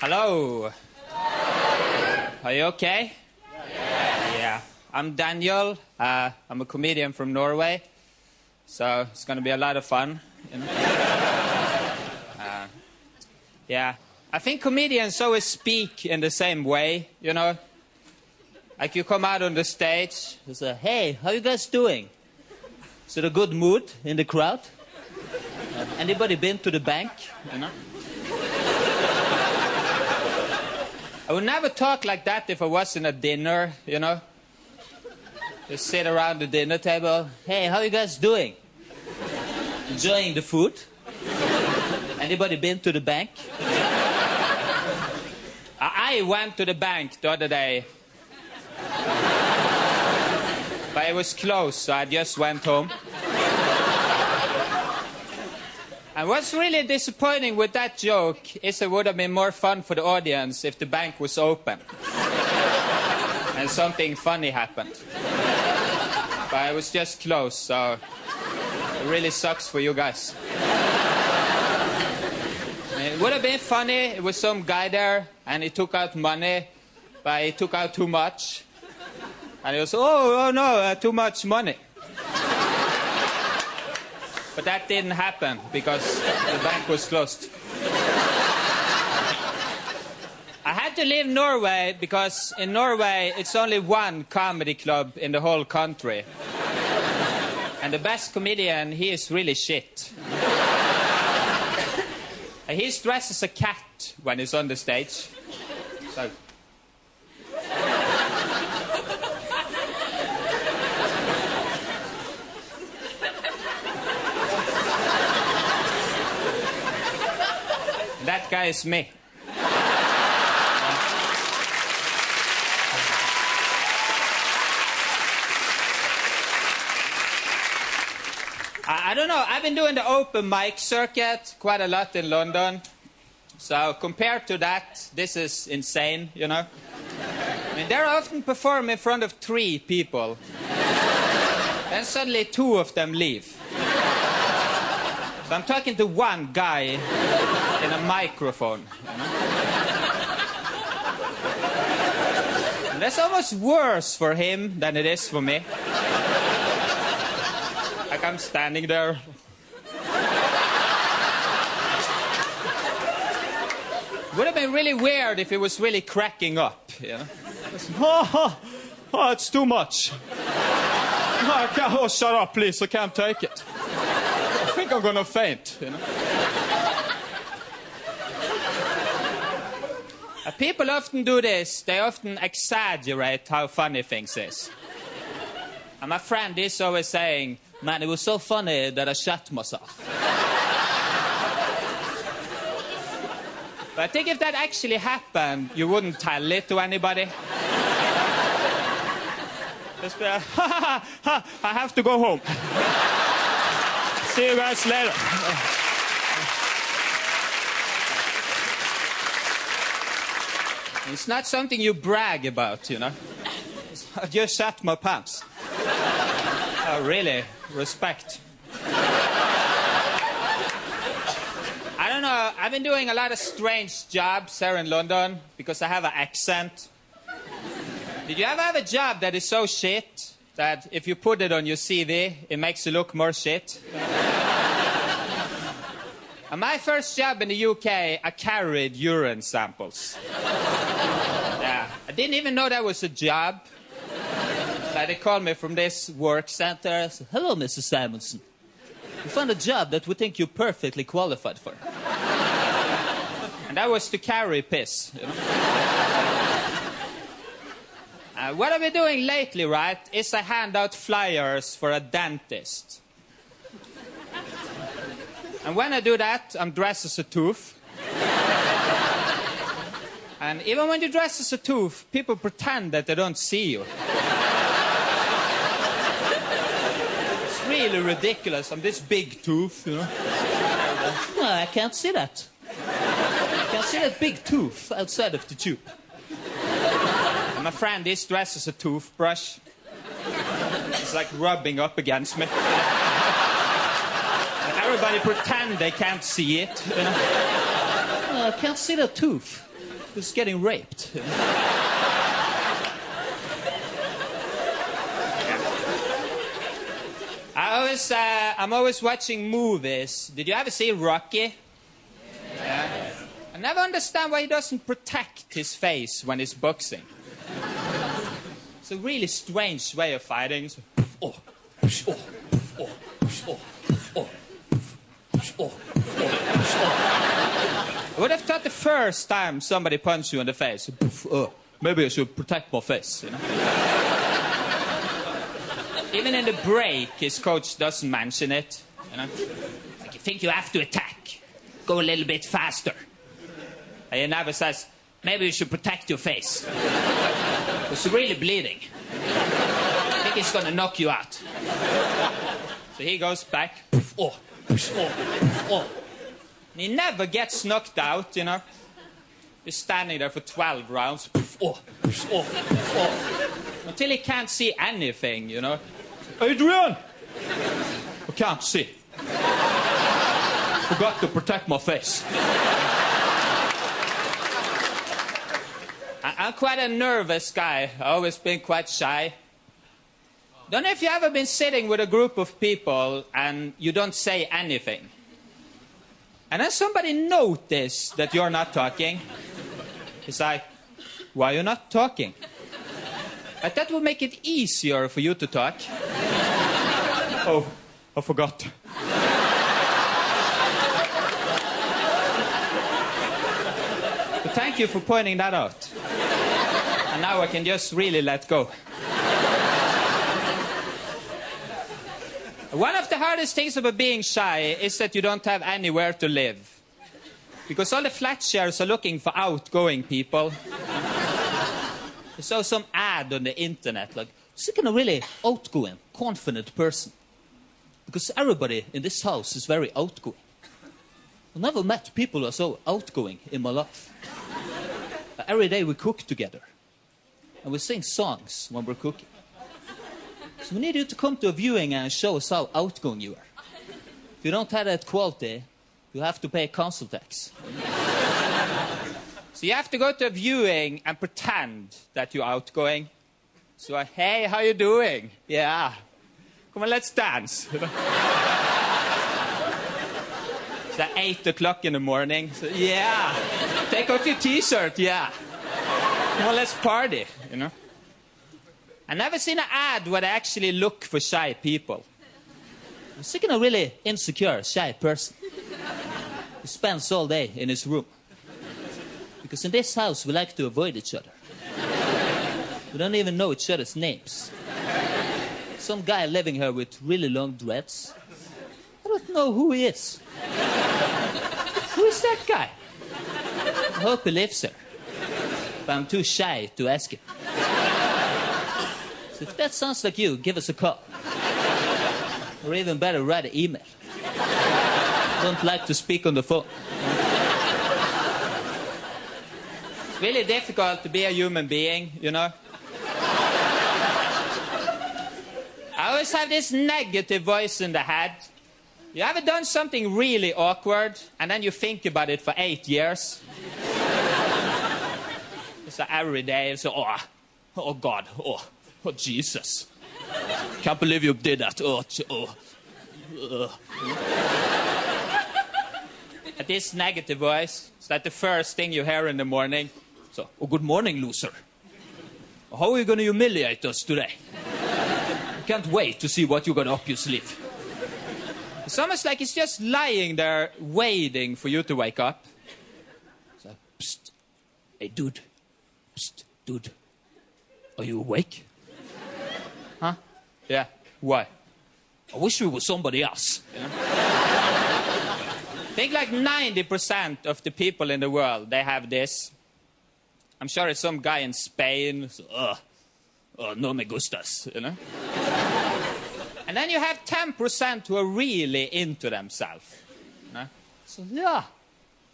Hello. Are you okay? Yeah. I'm Daniel. I'm a comedian from Norway. So it's going to be a lot of fun. You know? Yeah. I think comedians always speak in the same way, you know? Like you come out on the stage, you say, hey, how you guys doing? Is it a good mood in the crowd? Anybody been to the bank? You know? I would never talk like that if I was in a dinner, you know? Just sit around the dinner table. Hey, how you guys doing? Enjoying the food? Anybody been to the bank? I went to the bank the other day. But it was closed, so I just went home. And what's really disappointing with that joke is it would have been more fun for the audience if the bank was open. And something funny happened. But it was just closed, so it really sucks for you guys. It would have been funny. It was some guy there, and he took out money, but he took out too much. And he was, oh no, too much money. But that didn't happen, because the bank was closed. I had to leave Norway, because in Norway, it's only one comedy club in the whole country. And the best comedian, he is really shit. He's dressed as a cat when he's on the stage. So. That guy is me. I don't know, I've been doing the open mic circuit quite a lot in London. So compared to that, this is insane, you know? I mean, they're often perform in front of 3 people. Then suddenly 2 of them leave. So I'm talking to one guy in a microphone, you know? And that's almost worse for him than it is for me. Like I'm standing there. Would have been really weird if he was really cracking up, you know? Oh, it's too much. Oh, shut up, please, I can't take it. I think I'm gonna faint, you know? People often do this. They often exaggerate how funny things is. And my friend is always saying, man, it was so funny that I shot myself. But I think if that actually happened, you wouldn't tell it to anybody. Just be like, I have to go home. See you guys later. It's not something you brag about, you know. I just shot my pants. Oh, really? Respect. I don't know, I've been doing a lot of strange jobs here in London because I have an accent. Did you ever have a job that is so shit that if you put it on your CV, it makes you look more shit? And my first job in the UK, I carried urine samples. Yeah, I didn't even know that was a job. So they called me from this work center. I said, hello, Mr. Simonsen. We found a job that we think you're perfectly qualified for. And that was to carry piss, you know? What I've been doing lately, right, is I hand out flyers for a dentist. And when I do that, I'm dressed as a tooth. And even when you dress as a tooth, people pretend that they don't see you. It's really ridiculous. I'm this big tooth, you know. No, I can't see that. I can't see that big tooth outside of the tube. And my friend is dressed as a toothbrush. It's like rubbing up against me. And everybody pretend they can't see it, you know. No, I can't see the tooth. was getting raped. I'm always watching movies. Did you ever see Rocky? Yeah. I never understand why he doesn't protect his face when he's boxing. It's a really strange way of fighting. So, oh, oh, oh, oh, oh, oh, I would have thought the first time somebody punched you in the face, maybe I should protect my face, you know? Even in the break, his coach doesn't mention it, you know? Like, you think you have to attack, go a little bit faster. And he never says, maybe you should protect your face. It's really bleeding. I think it's gonna knock you out. So he goes back, oh, oh, oh. And he never gets knocked out, you know? He's standing there for 12 rounds, oh, oh, oh. Until he can't see anything, you know? Adrian! I can't see. Forgot to protect my face. I'm quite a nervous guy. I've always been quite shy. Don't know if you've ever been sitting with a group of people and you don't say anything. And then somebody notices that you're not talking. It's like, why are you not talking? But that will make it easier for you to talk. Oh, I forgot. But thank you for pointing that out. And now I can just really let go. One of the hardest things about being shy is that you don't have anywhere to live. Because all the flat shares are looking for outgoing people. I saw some ad on the internet, like, seeking a really outgoing, confident person. Because everybody in this house is very outgoing. I've never met people who are so outgoing in my life. Every day we cook together. And we sing songs when we're cooking. So we need you to come to a viewing and show us how outgoing you are. If you don't have that quality, you have to pay council tax. So you have to go to a viewing and pretend that you're outgoing. So, hey, how you doing? Yeah. Come on, let's dance. It's at 8 o'clock in the morning. So, yeah. Take off your t-shirt, yeah. Come on, let's party, you know. I've never seen an ad where they actually look for shy people. I'm sick of a really insecure, shy person. He spends all day in his room. Because in this house, we like to avoid each other. We don't even know each other's names. Some guy living here with really long dreads. I don't know who he is. Who is that guy? I hope he lives here. But I'm too shy to ask him. So if that sounds like you, give us a call. Or even better, write an email. Don't like to speak on the phone. It's really difficult to be a human being, you know? I always have this negative voice in the head. You ever done something really awkward, and then you think about it for 8 years? It's like every day, it's like, oh God, oh Jesus. Can't believe you did that. At this negative voice, it's like the first thing you hear in the morning. So, oh, good morning, loser. How are you going to humiliate us today? I can't wait to see what you got up your sleeve. It's almost like it's just lying there waiting for you to wake up. So, psst. Hey, dude. Psst, dude. Are you awake? Huh? Yeah. Why? I wish we were somebody else. You know? I think like 90% of the people in the world, they have this. I'm sure it's some guy in Spain. So, no me gustas, you know? And then you have 10% who are really into themselves. You know? So, yeah,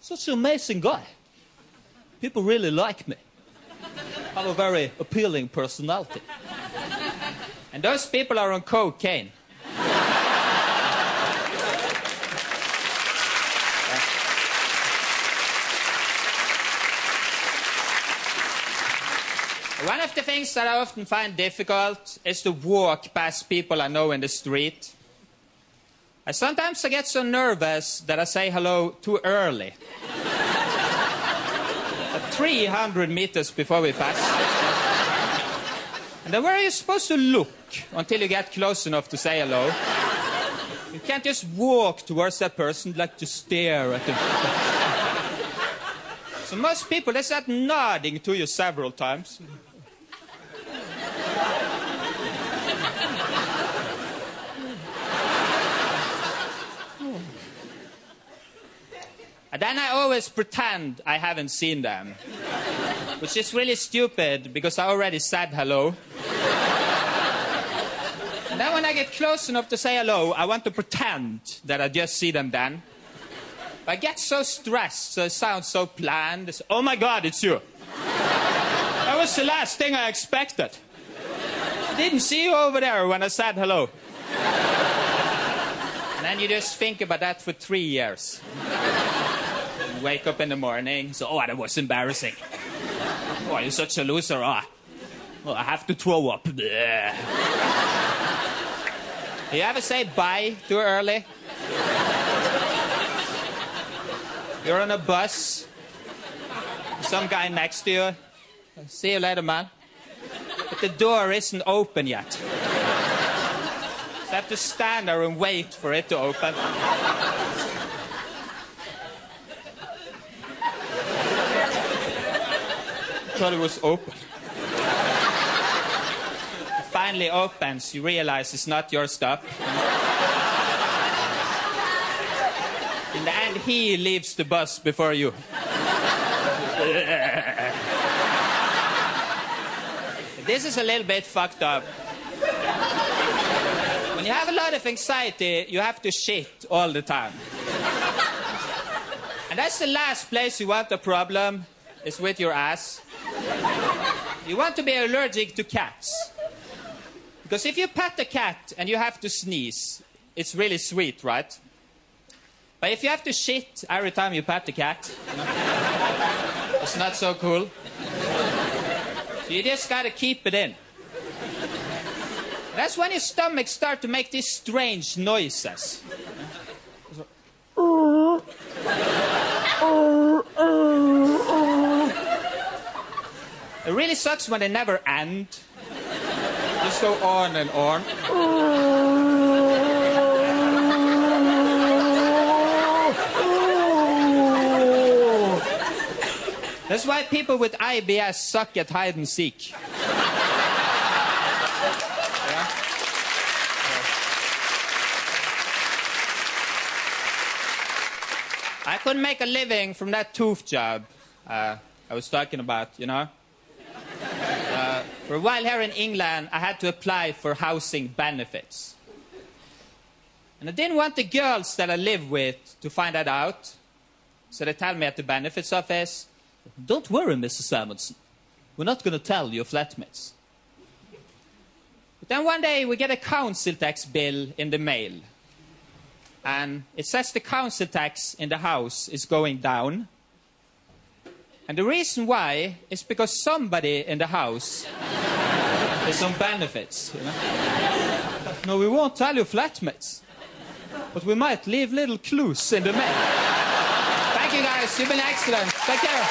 such an amazing guy. People really like me. I have a very appealing personality. And those people are on cocaine. One of the things that I often find difficult is to walk past people I know in the street. Sometimes I get so nervous that I say hello too early. 300 meters before we pass. And then where are you supposed to look until you get close enough to say hello? You can't just walk towards that person, like to stare at them. So most people, they start nodding to you several times. And then I always pretend I haven't seen them, which is really stupid because I already said hello. And then when I get close enough to say hello, I want to pretend that I just see them then. But I get so stressed, so it sounds so planned. It's, oh my God, it's you. That was the last thing I expected. I didn't see you over there when I said hello. And then you just think about that for 3 years. You wake up in the morning, so, oh, that was embarrassing. Oh, you're such a loser. Oh, I have to throw up. Bleh. You ever say bye too early? You're on a bus, some guy next to you. See you later, man. But the door isn't open yet. So you have to stand there and wait for it to open. Thought it was open. It finally opens, you realize it's not your stop. In the end, he leaves the bus before you. This is a little bit fucked up. When you have a lot of anxiety, you have to shit all the time. And that's the last place you want a problem, is with your ass. You want to be allergic to cats. Because if you pet a cat and you have to sneeze, it's really sweet, right? But if you have to shit every time you pet the cat, you know, it's not so cool. So you just gotta keep it in. That's when your stomach starts to make these strange noises. It really sucks when they never end. Just go on and on. That's why people with IBS suck at hide and seek. Yeah? I couldn't make a living from that tooth job I was talking about, you know. For a while here in England, I had to apply for housing benefits. And I didn't want the girls that I live with to find that out. So they tell me at the benefits office, don't worry, Mrs. Simonsen. We're not going to tell your flatmates. But then one day we get a council tax bill in the mail. And it says the council tax in the house is going down. And the reason why is because somebody in the house is on benefits. You know? No, we won't tell your flatmates. But we might leave little clues in the mail. Thank you, guys. You've been excellent. Take care.